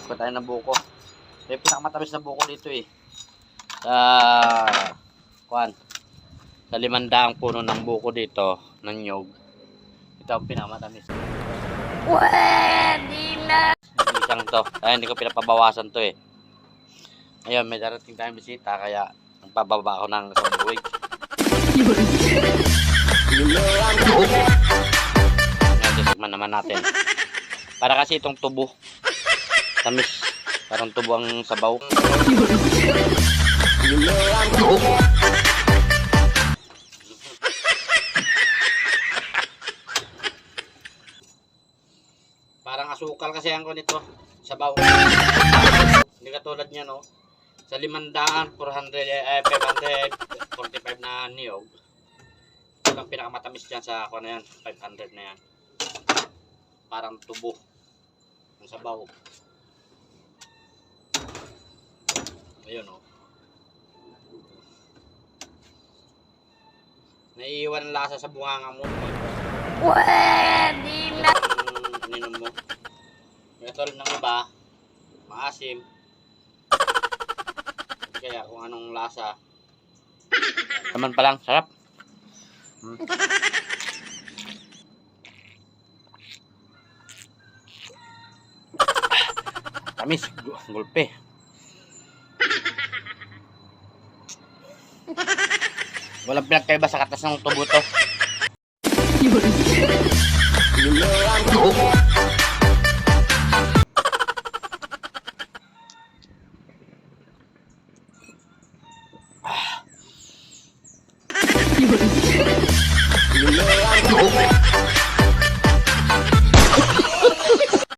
Kuha tayo ng buko. May pinakamatamis na buko dito eh. Sa sa 500 puno ng buko dito, ng nyog. Ito ang pinakamatamis. Pwede na! Isang to. Ay, hindi ko pinapabawasan to eh. Ayun, may darating tayong bisita, kaya nagpababa ako ng kabuwig. Ngayon, titikman naman natin. Para kasi itong tubo. Tamis. Parang tubo ang sabaw. Parang asukal kasi ang ko nito. Sabaw. Hindi katulad niya, no? Sa 500, 545 na niyog. Ito ang pinakamatamis dyan sa ako na yan. 500 na yan. Parang tubo. Ang sabaw. Ayun, no? Naiiwan ang lasa sa bunganga mo. Pwede na! Ninom mo. Katulad ng iba, maasim. Kaya kung anong lasa. Naman pa lang, sarap. Tamis, gulpe. Walang pinagkaiba sa katas ng tubo to.